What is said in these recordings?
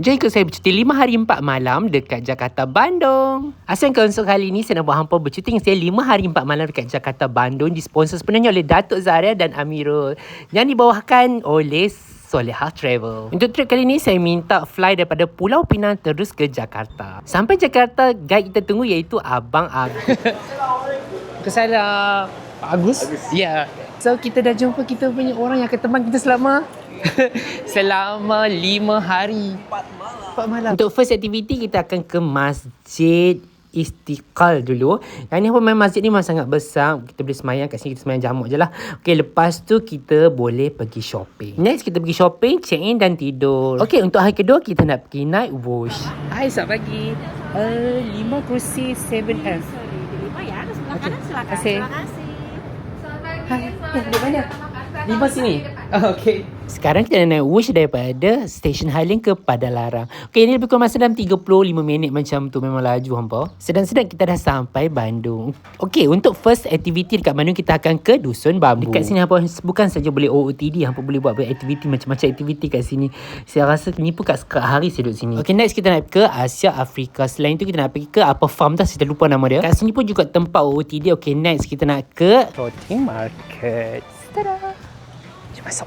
Jom ikut saya bercuti 5 hari 4 malam dekat Jakarta, Bandung. Assalamualaikum, kali ini saya nak buat hampa bercuti dengan saya 5 hari 4 malam dekat Jakarta, Bandung. Disponsor sepenuhnya oleh Datuk Zaria dan Amirul, yang dibawakan oleh Soleha Travel. Untuk trip kali ni saya minta fly daripada Pulau Pinang terus ke Jakarta. Sampai Jakarta, guide kita tunggu iaitu Abang Agus. Kesalah Pak Agus? Ya. So kita dah jumpa kita punya orang yang akan teman kita selama 5 hari 4 malam. Untuk first activity kita akan ke Masjid Istiqlal dulu. Yang ni pun masjid ni memang sangat besar. Kita boleh semayang kat sini, kita semayang jamak je lah. Okay, lepas tu kita boleh pergi shopping. Next kita pergi shopping, check in dan tidur. Okay, untuk hari kedua kita nak pergi night wash. Hai, selamat pagi. 5 kursi 7F. 5 ya, sebelah kanan silakan. Terima kasih. Terima kasih. Hai, di mana? 5 sini. Oh, okay. Sekarang kita nak naik wash daripada Stesen Halim ke Padalarang. Okay, ini lebih kurang masa dalam 35 minit macam tu. Memang laju hampa. Sedang-sedang kita dah sampai Bandung. Okay, untuk first activity dekat Bandung kita akan ke Dusun Bambu. Dekat sini hampa bukan saja boleh OOTD, hampa boleh buat aktiviti macam-macam aktiviti kat sini. Saya rasa ni pun kat hari saya duduk sini. Okay, next kita nak ke Asia Afrika. Selain tu kita nak pergi ke apa farm dah, saya lupa nama dia. Kat sini pun juga tempat OOTD. Okay, next kita nak ke Floating Market. Tada! Jom masuk.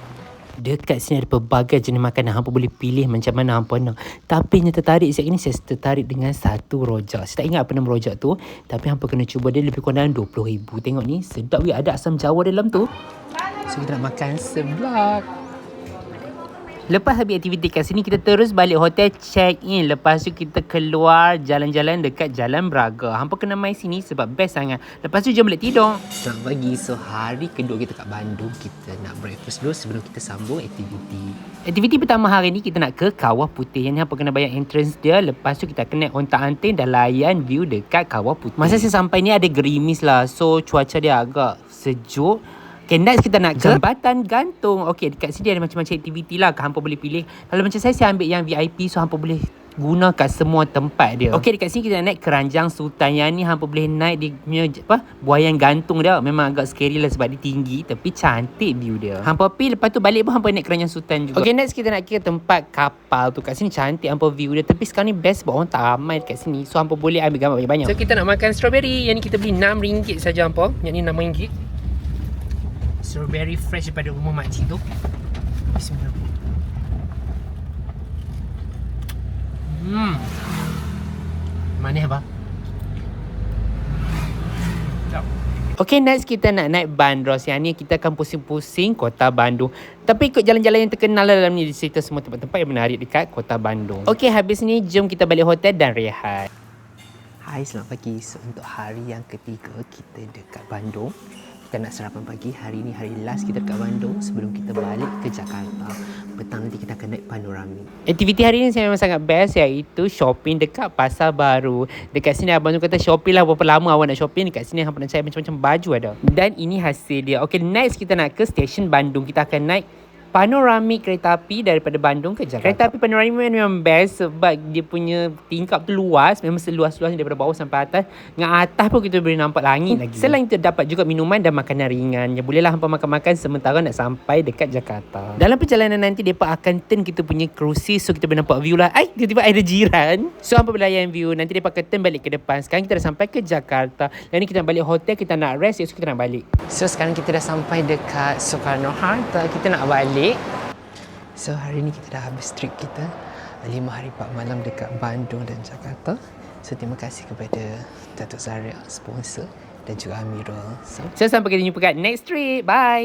Dekat sini ada pelbagai jenis makanan. Hampa boleh pilih macam mana hampa nak. Tapi yang tertarik sekejap ni, saya tertarik dengan satu rojak. Saya tak ingat apa nama rojak tu, tapi hampa kena cuba. Dia lebih kurang dalam 20,000. Tengok ni, sedap weh. Ada asam jawa dalam tu. So kita nak makan seblak. Lepas habis aktiviti kat sini, kita terus balik hotel, check in. Lepas tu kita keluar jalan-jalan dekat Jalan Braga. Hampa kena main sini sebab best sangat. Lepas tu jom balik tidur. Selamat pagi. So hari kedua kita kat Bandung. Kita nak breakfast dulu sebelum kita sambung aktiviti. Aktiviti pertama hari ni kita nak ke Kawah Putih. Yang ni hampa kena bayar entrance dia. Lepas tu kita akan naik onta-anting dan layan view dekat Kawah Putih. Masa saya sampai ni ada gerimis lah. So cuaca dia agak sejuk. Okay, next kita nak ke Jambatan Gantung. Okay, dekat sini ada macam-macam aktiviti lah. Hampa boleh pilih. Kalau macam saya ambil yang VIP. So, hampa boleh guna kat semua tempat dia. Okay, dekat sini kita nak naik Keranjang Sultan. Yang ni hampa boleh naik dia punya buaian gantung dia. Memang agak scary lah sebab dia tinggi. Tapi cantik view dia. Hampa pergi, lepas tu balik pun hampa naik Keranjang Sultan juga. Okay, next kita nak ke tempat kapal tu. Kat sini cantik hampa view dia. Tapi sekarang ni best sebab orang tak ramai dekat sini. So, hampa boleh ambil gambar banyak-banyak. So, kita nak makan strawberry. Yang ni kita beli RM6 saja hampa. Yang ni RM6. Strawberry fresh daripada rumah makcik tu. Bismillah. Manis apa? Okay, next kita nak naik bandros. Yang ni kita akan pusing-pusing kota Bandung. Tapi ikut jalan-jalan yang terkenal dalam ni, cerita semua tempat-tempat yang menarik dekat kota Bandung. Okay, habis ni jom kita balik hotel dan rehat. Hai, selamat pagi. So, untuk hari yang ketiga kita dekat Bandung. Kita nak sarapan pagi. Hari ni hari last kita dekat Bandung sebelum kita balik ke Jakarta. Petang nanti kita akan naik panorami. Aktiviti hari ni saya memang sangat best, iaitu shopping dekat Pasar Baru. Dekat sini abang tu kata shopping lah, berapa lama awak nak shopping. Dekat sini hampa nak cari macam-macam baju ada. Dan ini hasil dia. Okay, next kita nak ke stesen Bandung. Kita akan naik panoramik kereta api daripada Bandung ke Jakarta. Kereta api panoramik memang best sebab dia punya tingkap tu luas. Memang seluas-luasnya daripada bawah sampai atas. Dengan atas pun kita boleh nampak langit lagi. Selain itu dapat juga minuman dan makanan ringan. Ya, bolehlah hampa makan-makan sementara nak sampai dekat Jakarta. Dalam perjalanan nanti, mereka akan turn kita punya kerusi. So kita boleh nampak view lah. Tiba-tiba ada jiran. So hampa boleh layan view. Nanti mereka akan turn balik ke depan. Sekarang kita dah sampai ke Jakarta. Dan ni kita nak balik hotel. Kita nak rest. So kita nak balik. So sekarang kita dah sampai dekat Soekarno-Hatta. Kita nak balik. So hari ni kita dah habis trip kita 5 hari 4 malam dekat Bandung dan Jakarta. So terima kasih kepada Datuk Zaria, sponsor, dan juga Amirul. So sampai kita jumpa kat next trip. Bye.